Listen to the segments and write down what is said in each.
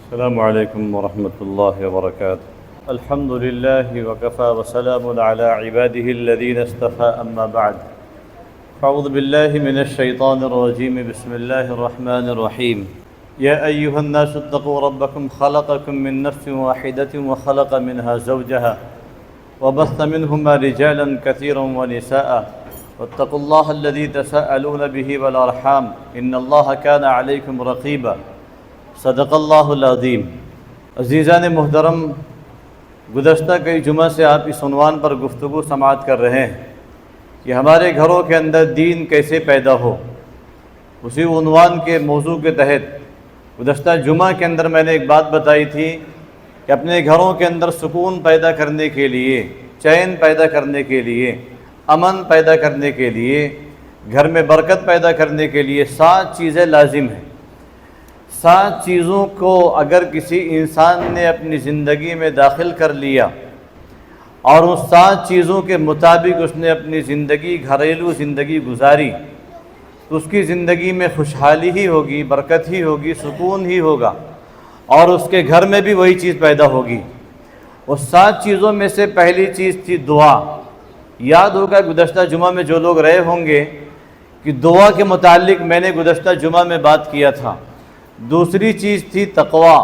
السلام علیکم ورحمۃ اللہ وبرکاتہ۔ الحمد للہ وکفى وسلام علی عباده الذین اصطفى اما بعد۔ اعوذ باللہ من الشیطان الرجیم، بسم اللہ الرحمن الرحیم۔ یا ایہا الناس اتقوا ربکم خلقکم من نفس واحدۃ وخلق منها زوجها وبث منهما رجالا كثيرا ونساء واتقوا اللہ الذی تساءلون به والارحام ان اللہ کان علیکم رقیبا۔ صدق اللہ العظیم۔ عزیزان محترم، گزشتہ کئی جمعہ سے آپ اس عنوان پر گفتگو سماعت کر رہے ہیں کہ ہمارے گھروں کے اندر دین کیسے پیدا ہو۔ اسی عنوان کے موضوع کے تحت گزشتہ جمعہ کے اندر میں نے ایک بات بتائی تھی کہ اپنے گھروں کے اندر سکون پیدا کرنے کے لیے، چین پیدا کرنے کے لیے، امن پیدا کرنے کے لیے، گھر میں برکت پیدا کرنے کے لیے 7 چیزیں لازم ہیں۔ 7 چیزوں کو اگر کسی انسان نے اپنی زندگی میں داخل کر لیا اور ان 7 چیزوں کے مطابق اس نے اپنی زندگی، گھریلو زندگی گزاری تو اس کی زندگی میں خوشحالی ہی ہوگی، برکت ہی ہوگی، سکون ہی ہوگا، اور اس کے گھر میں بھی وہی چیز پیدا ہوگی۔ اس 7 چیزوں میں سے پہلی چیز تھی دعا۔ یاد ہوگا گزشتہ جمعہ میں جو لوگ رہے ہوں گے کہ دعا کے متعلق میں نے گزشتہ جمعہ میں بات کیا تھا۔ دوسری چیز تھی تقوی،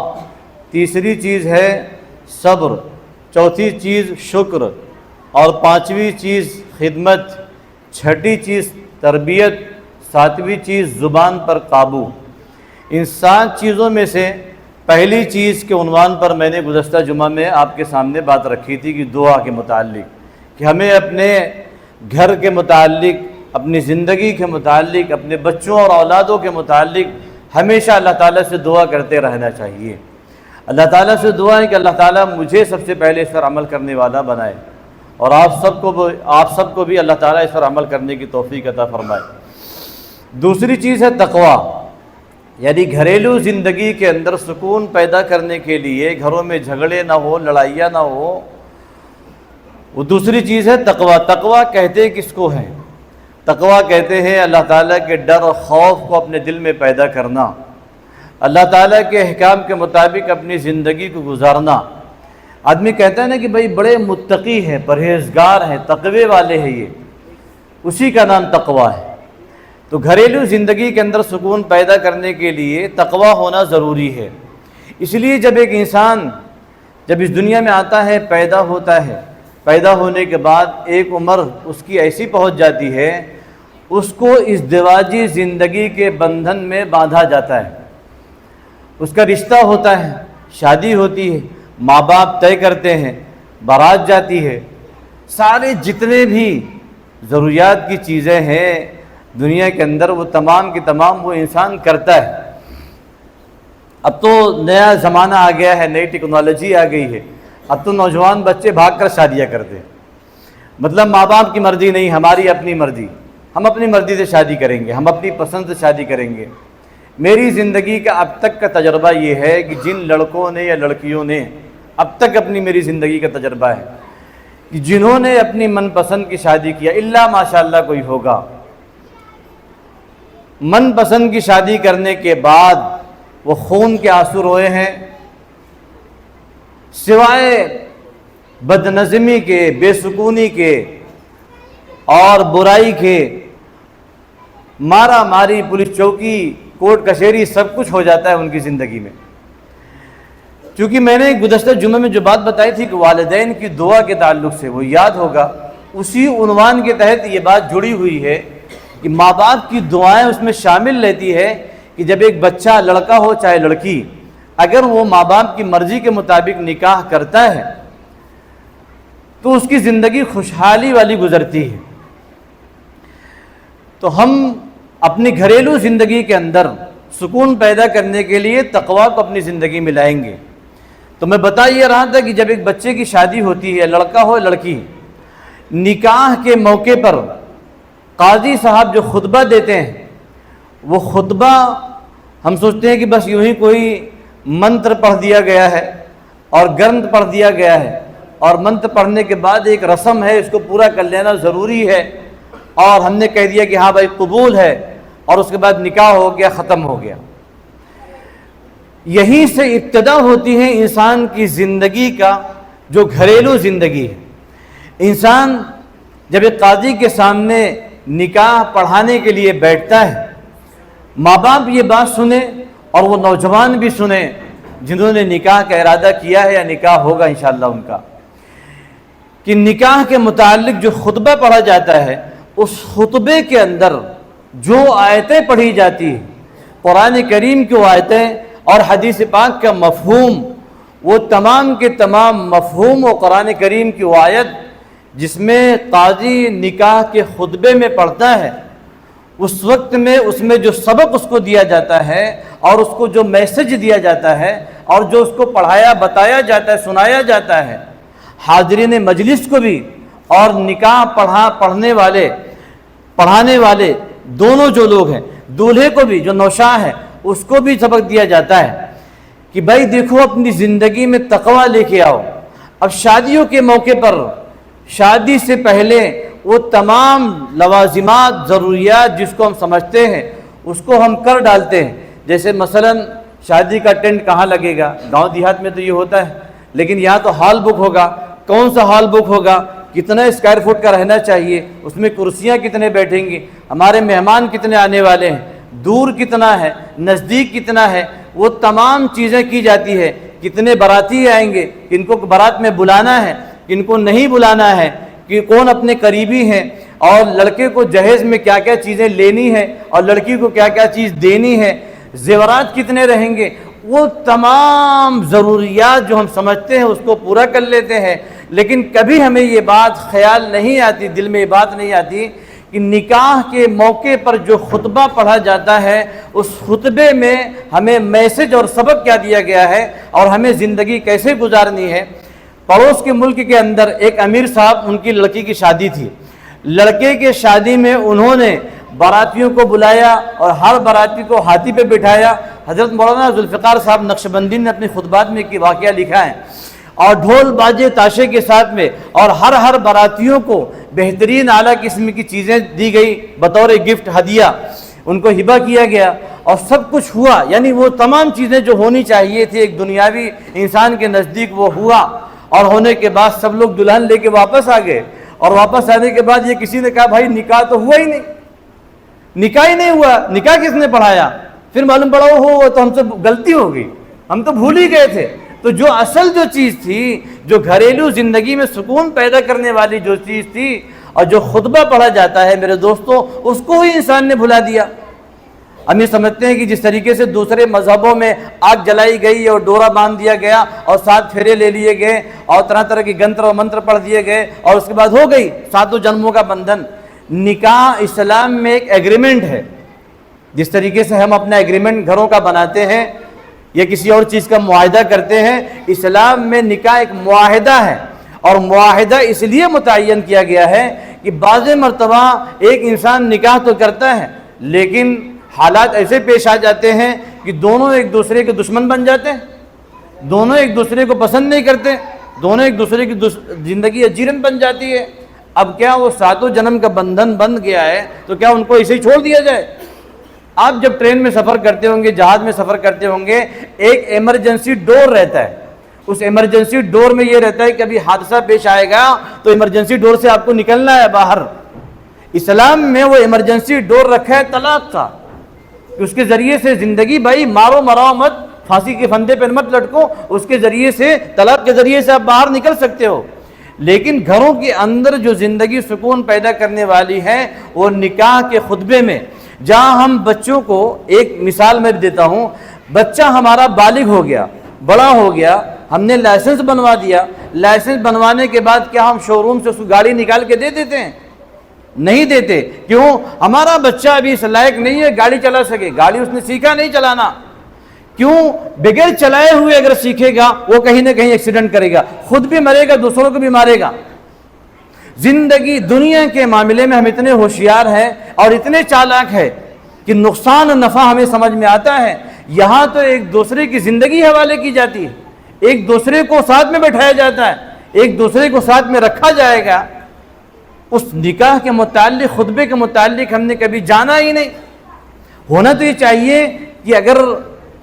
تیسری چیز ہے صبر، چوتھی چیز شکر، اور 5ویں چیز خدمت، 6ٹھی چیز تربیت، 7ویں چیز زبان پر قابو۔ ان 7 چیزوں میں سے پہلی چیز کے عنوان پر میں نے گزشتہ جمعہ میں آپ کے سامنے بات رکھی تھی کہ دعا کے متعلق، کہ ہمیں اپنے گھر کے متعلق، اپنی زندگی کے متعلق، اپنے بچوں اور اولادوں کے متعلق ہمیشہ اللہ تعالیٰ سے دعا کرتے رہنا چاہیے۔ اللہ تعالیٰ سے دعا ہے کہ اللہ تعالیٰ مجھے سب سے پہلے اس پر عمل کرنے والا بنائے، اور آپ سب کو بھی اللہ تعالیٰ اس پر عمل کرنے کی توفیق عطا فرمائے۔ دوسری چیز ہے تقوی، یعنی گھریلو زندگی کے اندر سکون پیدا کرنے کے لیے، گھروں میں جھگڑے نہ ہو، لڑائیاں نہ ہو، وہ دوسری چیز ہے تقوی۔ تقوی کہتے کس کو ہیں؟ تقوی کہتے ہیں اللہ تعالیٰ کے ڈر اور خوف کو اپنے دل میں پیدا کرنا، اللہ تعالیٰ کے احکام کے مطابق اپنی زندگی کو گزارنا۔ آدمی کہتا ہے نا کہ بھائی بڑے متقی ہیں، پرہیزگار ہیں، تقوی والے ہیں، یہ اسی کا نام تقوی ہے۔ تو گھریلو زندگی کے اندر سکون پیدا کرنے کے لیے تقوی ہونا ضروری ہے۔ اس لیے جب ایک انسان جب اس دنیا میں آتا ہے، پیدا ہوتا ہے، پیدا ہونے کے بعد ایک عمر اس کی ایسی پہنچ جاتی ہے، اس کو ازدواجی زندگی کے بندھن میں باندھا جاتا ہے۔ اس کا رشتہ ہوتا ہے، شادی ہوتی ہے، ماں باپ طے کرتے ہیں، بارات جاتی ہے، سارے جتنے بھی ضروریات کی چیزیں ہیں دنیا کے اندر وہ تمام کی تمام وہ انسان کرتا ہے۔ اب تو نیا زمانہ آ گیا ہے، نئی ٹیکنالوجی آ گئی ہے، اب تو نوجوان بچے بھاگ کر شادیاں کرتے ہیں، مطلب ماں باپ کی مرضی نہیں، ہماری اپنی مرضی، ہم اپنی مرضی سے شادی کریں گے، ہم اپنی پسند سے شادی کریں گے۔ میری زندگی کا اب تک کا تجربہ یہ ہے کہ جن لڑکوں نے یا لڑکیوں نے اب تک میری زندگی کا تجربہ ہے کہ جنہوں نے اپنی من پسند کی شادی کیا، الا ماشاءاللہ کوئی ہوگا، من پسند کی شادی کرنے کے بعد وہ خون کے آنسو روئے ہیں، سوائے بدنظمی کے، بے سکونی کے اور برائی کے، مارا ماری، پولیس چوکی، کورٹ کچہری، سب کچھ ہو جاتا ہے ان کی زندگی میں۔ چونکہ میں نے گزشتہ جمعہ میں جو بات بتائی تھی کہ والدین کی دعا کے تعلق سے، وہ یاد ہوگا، اسی عنوان کے تحت یہ بات جڑی ہوئی ہے کہ ماں باپ کی دعائیں اس میں شامل رہتی ہے کہ جب ایک بچہ، لڑکا ہو چاہے لڑکی، اگر وہ ماں باپ کی مرضی کے مطابق نکاح کرتا ہے تو اس کی زندگی خوشحالی والی گزرتی ہے۔ تو ہم اپنی گھریلو زندگی کے اندر سکون پیدا کرنے کے لیے تقوی کو اپنی زندگی میں لائیں گے۔ تو میں بتا یہ رہا تھا کہ جب ایک بچے کی شادی ہوتی ہے، لڑکا ہو لڑکی، نکاح کے موقع پر قاضی صاحب جو خطبہ دیتے ہیں، وہ خطبہ ہم سوچتے ہیں کہ بس یوں ہی کوئی منتر پڑھ دیا گیا ہے اور گرنتھ پڑھ دیا گیا ہے، اور منتر پڑھنے کے بعد ایک رسم ہے، اس کو پورا کر لینا ضروری ہے، اور ہم نے کہہ دیا کہ ہاں بھائی قبول ہے، اور اس کے بعد نکاح ہو گیا، ختم ہو گیا۔ یہیں سے ابتدا ہوتی ہے انسان کی زندگی کا جو گھریلو زندگی ہے۔ انسان جب ایک قاضی کے سامنے نکاح پڑھانے کے لیے بیٹھتا ہے، ماں باپ یہ بات سنیں اور وہ نوجوان بھی سنیں جنہوں نے نکاح کا ارادہ کیا ہے یا نکاح ہوگا انشاءاللہ ان کا، کہ نکاح کے متعلق جو خطبہ پڑھا جاتا ہے اس خطبے کے اندر جو آیتیں پڑھی جاتی ہیں، قرآن کریم کی آیتیں اور حدیث پاک کا مفہوم، وہ تمام کے تمام مفہوم و قرآن کریم کی آیت جس میں قاضی نکاح کے خطبے میں پڑھتا ہے، اس وقت میں اس میں جو سبق اس کو دیا جاتا ہے اور اس کو جو میسج دیا جاتا ہے اور جو اس کو پڑھایا بتایا جاتا ہے، سنایا جاتا ہے، حاضرین مجلس کو بھی اور نکاح پڑھانے والے دونوں جو لوگ ہیں، دولہے کو بھی جو نوشاہ ہے اس کو بھی سبق دیا جاتا ہے کہ بھائی دیکھو اپنی زندگی میں تقوی لے کے آؤ۔ اب شادیوں کے موقع پر شادی سے پہلے وہ تمام لوازمات، ضروریات جس کو ہم سمجھتے ہیں اس کو ہم کر ڈالتے ہیں، جیسے مثلا شادی کا ٹینٹ کہاں لگے گا، گاؤں دیہات میں تو یہ ہوتا ہے، لیکن یہاں تو ہال بک ہوگا، کون سا ہال بک ہوگا، کتنا اسکوائر فٹ کا رہنا چاہیے، اس میں کرسیاں کتنے بیٹھیں گی، ہمارے مہمان کتنے آنے والے ہیں، دور کتنا ہے، نزدیک کتنا ہے، وہ تمام چیزیں کی جاتی ہے، کتنے باراتی آئیں گے، کن کو بارات میں بلانا ہے، کن کو نہیں بلانا ہے، کہ کون اپنے قریبی ہیں، اور لڑکے کو جہیز میں کیا کیا چیزیں لینی ہے اور لڑکی کو کیا کیا چیز دینی ہے، زیورات کتنے رہیں گے، وہ تمام ضروریات جو ہم سمجھتے ہیں اس کو پورا کر لیتے ہیں، لیکن کبھی ہمیں یہ بات خیال نہیں آتی، دل میں یہ بات نہیں آتی کہ نکاح کے موقع پر جو خطبہ پڑھا جاتا ہے اس خطبے میں ہمیں میسج اور سبق کیا دیا گیا ہے اور ہمیں زندگی کیسے گزارنی ہے۔ پڑوس کے ملک کے اندر ایک امیر صاحب، ان کی لڑکی کی شادی تھی، لڑکے کے شادی میں انہوں نے باراتیوں کو بلایا اور ہر باراتی کو ہاتھی پہ بٹھایا۔ حضرت مولانا ذوالفقار صاحب نقشبندی نے اپنی خطبات میں کی واقعہ لکھا ہے، اور ڈھول باجے تاشے کے ساتھ میں، اور ہر باراتیوں کو بہترین اعلیٰ قسم کی چیزیں دی گئی بطور گفٹ، ہدیہ ان کو ہبہ کیا گیا، اور سب کچھ ہوا، یعنی وہ تمام چیزیں جو ہونی چاہیے تھی ایک دنیاوی انسان کے نزدیک وہ ہوا، اور ہونے کے بعد سب لوگ دلہن لے کے واپس آ گئے، اور واپس آنے کے بعد یہ کسی نے کہا بھائی نکاح تو ہوا ہی نہیں، نکاح ہی نہیں ہوا، نکاح کس نے پڑھایا؟ پھر معلوم پڑا وہ تو ہم سے غلطی ہو گئی، ہم تو بھول ہی گئے تھے۔ تو جو اصل جو چیز تھی، جو گھریلو زندگی میں سکون پیدا کرنے والی جو چیز تھی، اور جو خطبہ پڑھا جاتا ہے میرے دوستوں، اس کو ہی انسان نے بھلا دیا۔ ہم یہ سمجھتے ہیں کہ جس طریقے سے دوسرے مذہبوں میں آگ جلائی گئی اور ڈورا باندھ دیا گیا اور 7 پھیرے لے لیے گئے اور طرح طرح کی گنتر اور منتر پڑھ دیے گئے اور اس کے بعد ہو گئی 7 جنموں کا بندھن، نکاح اسلام میں ایک ایگریمنٹ ہے۔ جس طریقے سے ہم اپنا ایگریمنٹ گھروں کا بناتے ہیں یا کسی اور چیز کا معاہدہ کرتے ہیں، اسلام میں نکاح ایک معاہدہ ہے، اور معاہدہ اس لیے متعین کیا گیا ہے کہ بعض مرتبہ ایک انسان نکاح تو کرتا ہے لیکن حالات ایسے پیش آ جاتے ہیں کہ دونوں ایک دوسرے کے دشمن بن جاتے ہیں، دونوں ایک دوسرے کو پسند نہیں کرتے، دونوں ایک دوسرے کی زندگی اجیرن بن جاتی ہے۔ اب کیا وہ 7 جنم کا بندھن بن گیا ہے تو کیا ان کو ایسے ہی چھوڑ دیا جائے؟ آپ جب ٹرین میں سفر کرتے ہوں گے، جہاز میں سفر کرتے ہوں گے، ایک ایمرجنسی ڈور رہتا ہے، اس ایمرجنسی ڈور میں یہ رہتا ہے کہ ابھی حادثہ پیش آئے گا تو ایمرجنسی ڈور سے آپ کو نکلنا ہے باہر۔ اسلام میں وہ ایمرجنسی ڈور رکھا ہے طلاق کا، کہ اس کے ذریعے سے زندگی، بھائی مارو مراؤ مت، پھانسی کے پھندے پر مت لٹکو، اس کے ذریعے سے، طلاق کے ذریعے سے آپ باہر نکل سکتے ہو۔ لیکن گھروں کے اندر جو زندگی سکون پیدا کرنے والی ہے وہ نکاح کے خطبے میں، جہاں ہم بچوں کو، ایک مثال میں دیتا ہوں، بچہ ہمارا بالغ ہو گیا، بڑا ہو گیا، ہم نے لائسنس بنوا دیا، لائسنس بنوانے کے بعد کیا ہم شو روم سے اس کو گاڑی نکال کے دے دیتے ہیں؟ نہیں دیتے۔ کیوں؟ ہمارا بچہ ابھی اس لائق نہیں ہے گاڑی چلا سکے، گاڑی اس نے سیکھا نہیں چلانا۔ کیوں؟ بغیر چلائے ہوئے اگر سیکھے گا وہ کہیں نہ کہیں ایکسیڈنٹ کرے گا، خود بھی مرے گا، دوسروں کو بھی مارے گا۔ زندگی، دنیا کے معاملے میں ہم اتنے ہوشیار ہیں اور اتنے چالاک ہیں کہ نقصان و نفع ہمیں سمجھ میں آتا ہے۔ یہاں تو ایک دوسرے کی زندگی حوالے کی جاتی ہے، ایک دوسرے کو ساتھ میں بٹھایا جاتا ہے، ایک دوسرے کو ساتھ میں رکھا جائے گا۔ اس نکاح کے متعلق، خطبے کے متعلق ہم نے کبھی جانا ہی نہیں۔ ہونا تو یہ چاہیے کہ اگر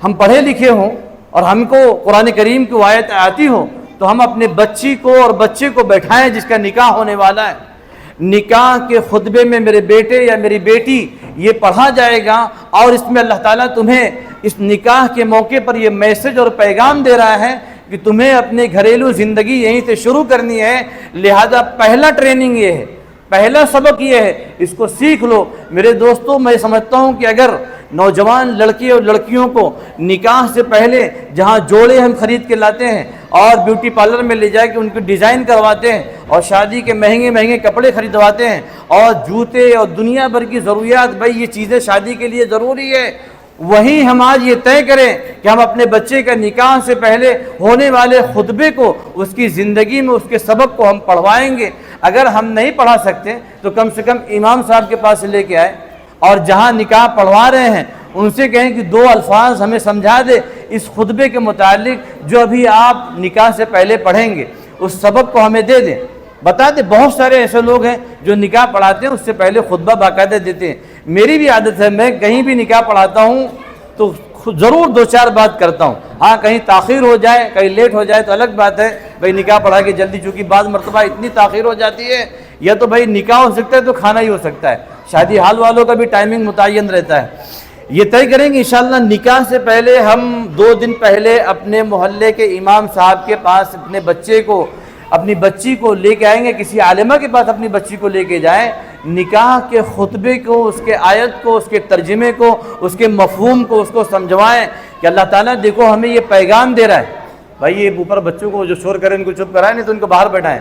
ہم پڑھے لکھے ہوں اور ہم کو قرآن کریم کی آیت آتی ہو تو ہم اپنے بچی کو اور بچے کو بیٹھائیں جس کا نکاح ہونے والا ہے، نکاح کے خطبے میں میرے بیٹے یا میری بیٹی یہ پڑھا جائے گا، اور اس میں اللہ تعالیٰ تمہیں اس نکاح کے موقع پر یہ میسج اور پیغام دے رہا ہے کہ تمہیں اپنے گھریلو زندگی یہیں سے شروع کرنی ہے، لہذا پہلا ٹریننگ یہ ہے، پہلا سبق یہ ہے، اس کو سیکھ لو۔ میرے دوستوں، میں سمجھتا ہوں کہ اگر نوجوان لڑکے اور لڑکیوں کو نکاح سے پہلے جہاں جوڑے ہم خرید کے لاتے ہیں اور بیوٹی پارلر میں لے جا کے ان کو ڈیزائن کرواتے ہیں اور شادی کے مہنگے مہنگے کپڑے خریدواتے ہیں اور جوتے اور دنیا بھر کی ضروریات، بھائی یہ چیزیں شادی کے لیے ضروری ہے، وہیں ہم آج یہ طے کریں کہ ہم اپنے بچے کا نکاح سے پہلے ہونے والے خطبے کو، اس کی زندگی میں اس کے سبق کو ہم پڑھوائیں گے۔ اگر ہم نہیں پڑھا سکتے تو کم سے کم امام صاحب کے پاس لے کے آئے اور جہاں نکاح پڑھوا رہے ہیں ان سے کہیں کہ 2 الفاظ ہمیں سمجھا دے اس خطبے کے متعلق جو ابھی آپ نکاح سے پہلے پڑھیں گے، اس سبق کو ہمیں دے دیں، بتا دیں۔ بہت سارے ایسے لوگ ہیں جو نکاح پڑھاتے ہیں اس سے پہلے خطبہ باقاعدہ دیتے ہیں۔ میری بھی عادت ہے، میں کہیں بھی نکاح پڑھاتا ہوں تو ضرور 2-4 بات کرتا ہوں۔ ہاں کہیں تاخیر ہو جائے، کہیں لیٹ ہو جائے تو الگ بات ہے، بھائی نکاح پڑھا کے جلدی، چونکہ بعض مرتبہ اتنی تاخیر ہو جاتی ہے یا تو بھائی نکاح ہو سکتا ہے تو کھانا ہی ہو سکتا ہے، شادی حال والوں کا بھی ٹائمنگ متعین رہتا ہے۔ یہ طے کریں گے انشاءاللہ نکاح سے پہلے ہم 2 دن پہلے اپنے محلے کے امام صاحب کے پاس اپنے بچے کو، اپنی بچی کو لے کے آئیں گے، کسی عالمہ کے پاس اپنی بچی کو لے کے جائیں، نکاح کے خطبے کو، اس کے آیت کو، اس کے ترجمے کو، اس کے مفہوم کو اس کو سمجھوائیں کہ اللہ تعالیٰ دیکھو ہمیں یہ پیغام دے رہا ہے۔ بھائی یہ اوپر بچوں کو جو شور کریں ان کو چپ کرائیں، نہیں تو ان کو باہر بیٹھائیں۔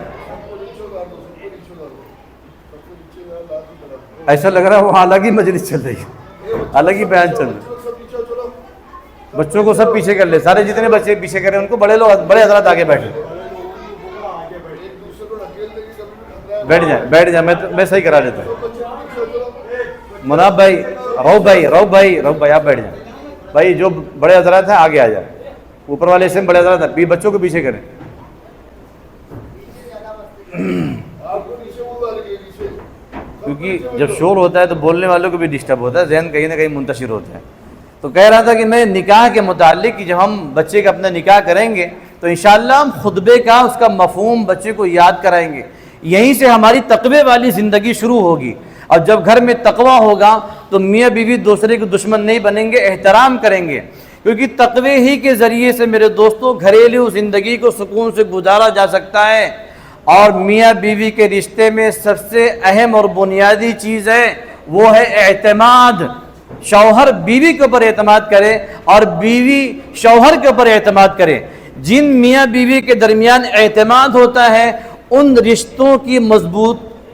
ایسا لگ رہا ہے وہ الگ ہی مجلس چل رہی ہے، الگ ہی بیان چل رہا ہے۔ بچوں کو سب پیچھے کر لے، سارے جتنے بچے پیچھے کریں ان کو، بڑے لوگ، بڑے حضرات آگے بیٹھے، بیٹھ جائیں، میں صحیح کرا لیتا ہوں۔ مناب بھائی، روب بھائی آپ بیٹھ جائیں۔ بھائی جو بڑے حضرات ہیں آگے آ جائیں، اوپر والے سے بڑے حضرات ہیں، بچوں کو پیچھے کریں۔ کیونکہ جب شور ہوتا ہے تو بولنے والوں کو بھی ڈسٹرب ہوتا ہے، ذہن کہیں نہ کہیں منتشر ہوتا ہے۔ تو کہہ رہا تھا کہ میں نکاح کے متعلق کہ جب ہم بچے کا اپنا نکاح کریں گے تو انشاءاللہ ہم خطبے کا، اس کا مفہوم بچے کو یاد کرائیں گے، یہیں سے ہماری تقوی والی زندگی شروع ہوگی۔ اور جب گھر میں تقوی ہوگا تو میاں بیوی دوسرے کے دشمن نہیں بنیں گے، احترام کریں گے، کیونکہ تقوی ہی کے ذریعے سے میرے دوستوں گھریلو زندگی کو سکون سے گزارا جا سکتا ہے۔ اور میاں بیوی کے رشتے میں سب سے اہم اور بنیادی چیز ہے وہ ہے اعتماد۔ شوہر بیوی کے اوپر اعتماد کرے اور بیوی شوہر کے اوپر اعتماد کرے۔ جن میاں بیوی کے درمیان اعتماد ہوتا ہے ان رشتوں کی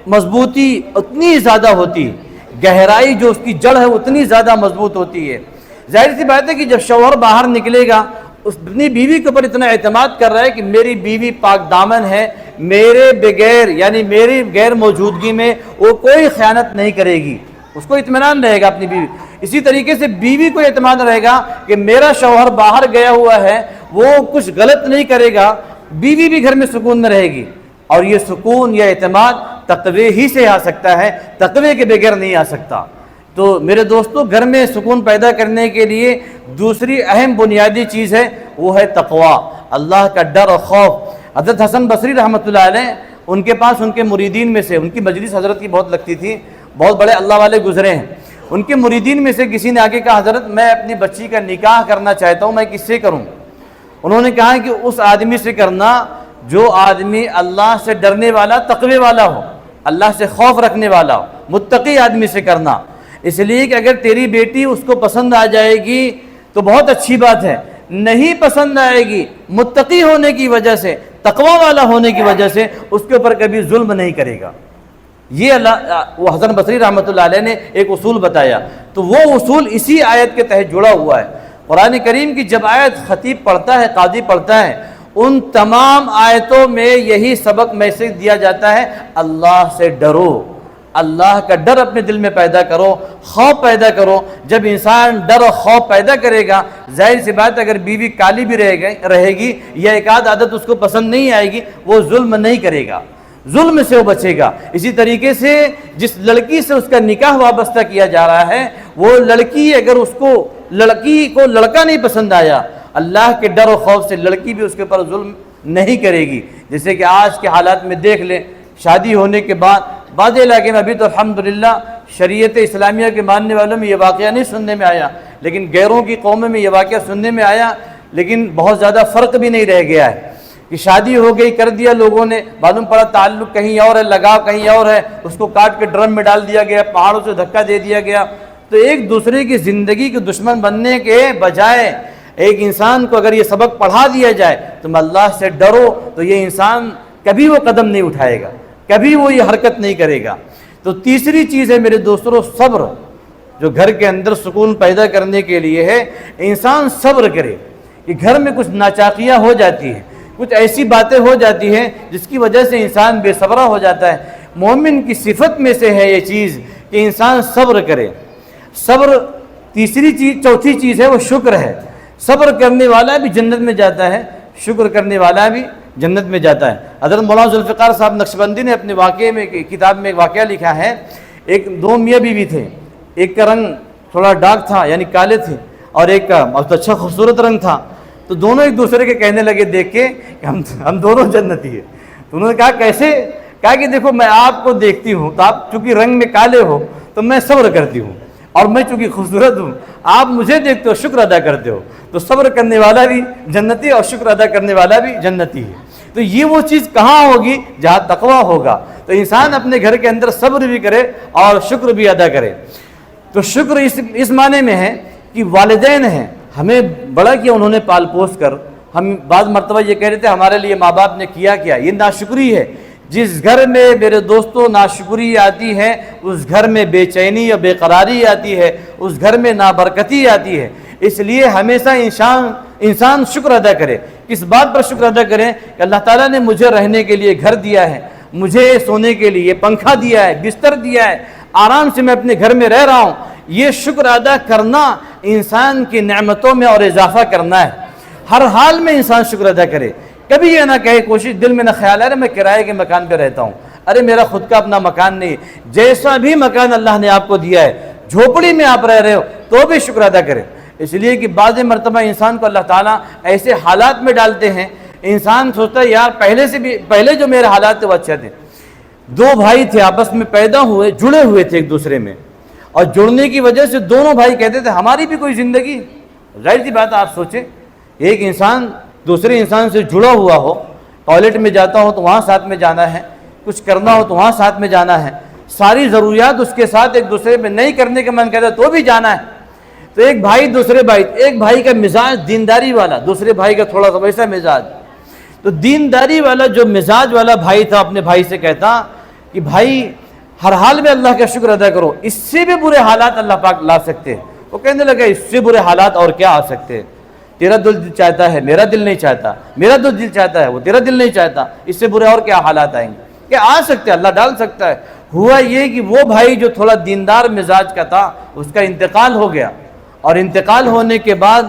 مضبوطی اتنی زیادہ ہوتی ہے، گہرائی جو اس کی جڑ ہے اتنی زیادہ مضبوط ہوتی ہے۔ ظاہر سی بات ہے کہ جب شوہر باہر نکلے گا اپنی بیوی کے اوپر اتنا اعتماد کر رہا ہے کہ میری بیوی پاک دامن ہے، میرے بغیر یعنی میری غیر موجودگی میں وہ کوئی خیانت نہیں کرے گی، اس کو اطمینان رہے گا اپنی بیوی۔ اسی طریقے سے بیوی کو اعتماد رہے گا کہ میرا شوہر باہر گیا ہوا ہے، وہ کچھ غلط نہیں کرے گا، بیوی بھی گھر میں سکون میں رہے گی۔ اور یہ سکون یا اعتماد تقوی ہی سے آ سکتا ہے، تقوی کے بغیر نہیں آ سکتا۔ تو میرے دوستو گھر میں سکون پیدا کرنے کے لیے دوسری اہم بنیادی چیز ہے وہ ہے تقوی، اللہ کا ڈر اور خوف۔ حضرت حسن بصری رحمۃ اللہ علیہ، ان کے پاس ان کے مریدین میں سے، ان کی مجلس حضرت کی بہت لگتی تھی، بہت بڑے اللہ والے گزرے ہیں، ان کے مریدین میں سے کسی نے آگے کہا حضرت میں اپنی بچی کا نکاح کرنا چاہتا ہوں، میں کس سے کروں؟ انہوں نے کہا کہ اس آدمی سے کرنا جو آدمی اللہ سے ڈرنے والا، تقوی والا ہو، اللہ سے خوف رکھنے والا ہو، متقی آدمی سے کرنا۔ اس لیے کہ اگر تیری بیٹی اس کو پسند آ جائے گی تو بہت اچھی بات ہے، نہیں پسند آئے گی متقی ہونے کی وجہ سے، تقوی والا ہونے کی وجہ سے اس کے اوپر کبھی ظلم نہیں کرے گا۔ یہ وہ حسن بصری رحمۃ اللہ علیہ نے ایک اصول بتایا، تو وہ اصول اسی آیت کے تحت جڑا ہوا ہے۔ قرآن کریم کی جب آیت خطیب پڑھتا ہے، قاضی پڑھتا ہے، ان تمام آیتوں میں یہی سبق میسج دیا جاتا ہے، اللہ سے ڈرو، اللہ کا ڈر اپنے دل میں پیدا کرو، خوف پیدا کرو۔ جب انسان ڈر اور خوف پیدا کرے گا، ظاہر سی بات اگر بیوی کالی بھی رہے گی یا ایک آدھ عادت اس کو پسند نہیں آئے گی، وہ ظلم نہیں کرے گا، ظلم سے وہ بچے گا۔ اسی طریقے سے جس لڑکی سے اس کا نکاح وابستہ کیا جا رہا ہے، وہ لڑکی اگر اس کو لڑکی کو لڑکا نہیں پسند آیا، اللہ کے ڈر و خوف سے لڑکی بھی اس کے اوپر ظلم نہیں کرے گی۔ جیسے کہ آج کے حالات میں دیکھ لیں، شادی ہونے کے بعد بعض علاقے میں ابھی تو الحمدللہ شریعت اسلامیہ کے ماننے والوں میں یہ واقعہ نہیں سننے میں آیا، لیکن غیروں کی قوموں میں یہ واقعہ سننے میں آیا، لیکن بہت زیادہ فرق بھی نہیں رہ گیا ہے کہ شادی ہو گئی، کر دیا لوگوں نے، معلوم پڑا تعلق کہیں اور ہے، لگاؤ کہیں اور ہے، اس کو کاٹ کے ڈرم میں ڈال دیا گیا، پہاڑوں سے دھکا دے دیا گیا۔ تو ایک دوسرے کی زندگی کے دشمن بننے کے بجائے ایک انسان کو اگر یہ سبق پڑھا دیا جائے تم اللہ سے ڈرو، تو یہ انسان کبھی وہ قدم نہیں اٹھائے گا، کبھی وہ یہ حرکت نہیں کرے گا۔ تو تیسری چیز ہے میرے دوستوں صبر، جو گھر کے اندر سکون پیدا کرنے کے لیے ہے، انسان صبر کرے۔ کہ گھر میں کچھ ناچاقیاں ہو جاتی ہیں، کچھ ایسی باتیں ہو جاتی ہیں جس کی وجہ سے انسان بے صبرہ ہو جاتا ہے۔ مومن کی صفت میں سے ہے یہ چیز کہ انسان صبر کرے۔ صبر تیسری چیز، چوتھی چیز ہے وہ شکر ہے۔ صبر کرنے والا بھی جنت میں جاتا ہے، شکر کرنے والا بھی جنت میں جاتا ہے۔ حضرت مولانا ذوالفقار صاحب نقشبندی نے اپنے واقعے میں کتاب میں ایک واقعہ لکھا ہے، دو میاں بیوی تھے، ایک کا رنگ تھوڑا ڈارک تھا یعنی کالے تھے، اور ایک کا بہت اچھا خوبصورت رنگ تھا۔ تو دونوں ایک دوسرے کے کہنے لگے دیکھ کے کہ ہم دونوں جنتی ہیں۔ تو انہوں نے کہا کیسے؟ کہا کہ دیکھو میں آپ کو دیکھتی ہوں تو آپ چونکہ رنگ میں کالے ہو تو میں صبر کرتی ہوں، اور میں چونکہ خوبصورت ہوں آپ مجھے دیکھتے ہو شکر ادا کرتے ہو، تو صبر کرنے والا بھی جنتی اور شکر ادا کرنے والا بھی جنتی ہے۔ تو یہ وہ چیز کہاں ہوگی؟ جہاں تقویٰ ہوگا۔ تو انسان اپنے گھر کے اندر صبر بھی کرے اور شکر بھی ادا کرے۔ تو شکر اس معنی میں ہے کہ والدین ہیں، ہمیں بڑا کیا انہوں نے پال پوس کر، ہم بعض مرتبہ یہ کہہ رہے تھے ہمارے لیے ماں باپ نے کیا یہ ناشکری ہے۔ جس گھر میں میرے دوستوں ناشکری آتی ہے اس گھر میں بے چینی اور بے قراری آتی ہے، اس گھر میں نابرکتی آتی ہے۔ اس لیے ہمیشہ انسان شکر ادا کرے۔ کس بات پر شکر ادا کریں؟ کہ اللہ تعالیٰ نے مجھے رہنے کے لیے گھر دیا ہے، مجھے سونے کے لیے پنکھا دیا ہے، بستر دیا ہے، آرام سے میں اپنے گھر میں رہ رہا ہوں۔ یہ شکر ادا کرنا انسان کی نعمتوں میں اور اضافہ کرنا ہے۔ ہر حال میں انسان شکر ادا کرے۔ کبھی یہ نہ کہے، کوشش دل میں نہ خیال ہے میں کرائے کے مکان پہ رہتا ہوں، ارے میرا خود کا اپنا مکان نہیں۔ جیسا بھی مکان اللہ نے آپ کو دیا ہے، جھوپڑی میں آپ رہ رہے ہو تو بھی شکر ادا کرے۔ اس لیے کہ بعض مرتبہ انسان کو اللہ تعالیٰ ایسے حالات میں ڈالتے ہیں، انسان سوچتا ہے یار پہلے جو میرے حالات تھے وہ اچھے تھے۔ دو بھائی تھے آپس میں پیدا ہوئے، جڑے ہوئے تھے ایک دوسرے میں، اور جڑنے کی وجہ سے دونوں بھائی کہتے تھے ہماری بھی کوئی زندگی۔ ظاہر سی بات آپ سوچیں، ایک انسان دوسرے انسان سے جڑا ہوا ہو، ٹوائلٹ میں جاتا ہو تو وہاں ساتھ میں جانا ہے، کچھ کرنا ہو تو وہاں ساتھ میں جانا ہے، ساری ضروریات اس کے ساتھ ایک دوسرے میں نہیں کرنے کا من کرتا تو بھی جانا ہے۔ تو ایک بھائی کا مزاج دینداری والا، دوسرے بھائی کا تھوڑا سا ویسا مزاج۔ تو دینداری والا جو مزاج والا بھائی تھا اپنے بھائی سے کہتا کہ بھائی ہر حال میں اللہ کا شکر ادا کرو، اس سے بھی برے حالات اللہ پاک لا سکتے ہیں۔ وہ کہنے لگا اس سے برے حالات اور کیا آ سکتے ہیں؟ تیرا دل چاہتا ہے میرا دل نہیں چاہتا، میرا دل چاہتا ہے وہ تیرا دل نہیں چاہتا، اس سے برے اور کیا حالات آئیں گے؟ کہ آ سکتے ہیں، اللہ ڈال سکتا ہے۔ ہوا یہ کہ وہ بھائی جو تھوڑا دیندار مزاج کا تھا اس کا انتقال ہو گیا، اور انتقال ہونے کے بعد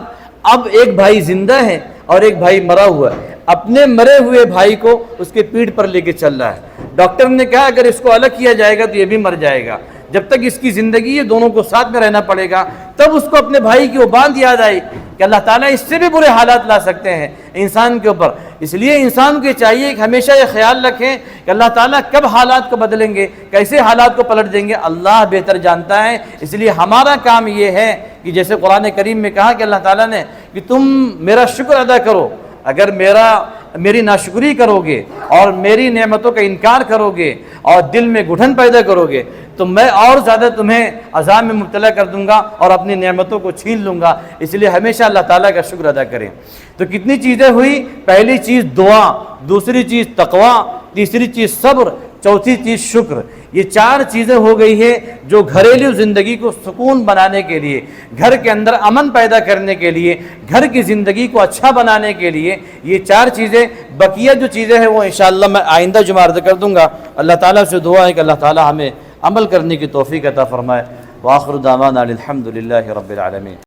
اب ایک بھائی زندہ ہے اور ایک بھائی مرا ہوا ہے۔ اپنے مرے ہوئے بھائی کو اس کے پیٹھ پر لے کے چل رہا ہے۔ ڈاکٹر نے کہا اگر اس کو الگ کیا جائے گا تو یہ بھی مر جائے گا، جب تک اس کی زندگی ہے دونوں کو ساتھ میں رہنا پڑے گا۔ تب اس کو اپنے بھائی کی وہ بات یاد آئی کہ اللہ تعالیٰ اس سے بھی برے حالات لا سکتے ہیں انسان کے اوپر۔ اس لیے انسان کو چاہیے کہ ہمیشہ یہ خیال رکھیں کہ اللہ تعالیٰ کب حالات کو بدلیں گے، کیسے حالات کو پلٹ دیں گے، اللہ بہتر جانتا ہے۔ اس لیے ہمارا کام یہ ہے کہ جیسے قرآن کریم میں کہا کہ اللہ تعالیٰ نے کہ تم میرا شکر ادا کرو، اگر میری ناشکری کرو گے اور میری نعمتوں کا انکار کرو گے اور دل میں گھٹن پیدا کرو گے تو میں اور زیادہ تمہیں عذاب میں مبتلا کر دوں گا اور اپنی نعمتوں کو چھین لوں گا۔ اس لیے ہمیشہ اللہ تعالیٰ کا شکر ادا کریں۔ تو کتنی چیزیں ہوئی؟ پہلی چیز دعا، دوسری چیز تقویٰ، تیسری چیز صبر، چوتھی چیز شکر۔ یہ چار چیزیں ہو گئی ہے جو گھریلو زندگی کو سکون بنانے کے لیے، گھر کے اندر امن پیدا کرنے کے لیے، گھر کی زندگی کو اچھا بنانے کے لیے یہ چار چیزیں۔ بقیہ جو چیزیں ہیں وہ انشاءاللہ میں آئندہ جمعہ عرض کر دوں گا۔ اللہ تعالیٰ سے دعا ہے کہ اللہ تعالیٰ ہمیں عمل کرنے کی توفیق عطا فرمائے۔ وآخر دعوانا الحمد للہ رب العالمین۔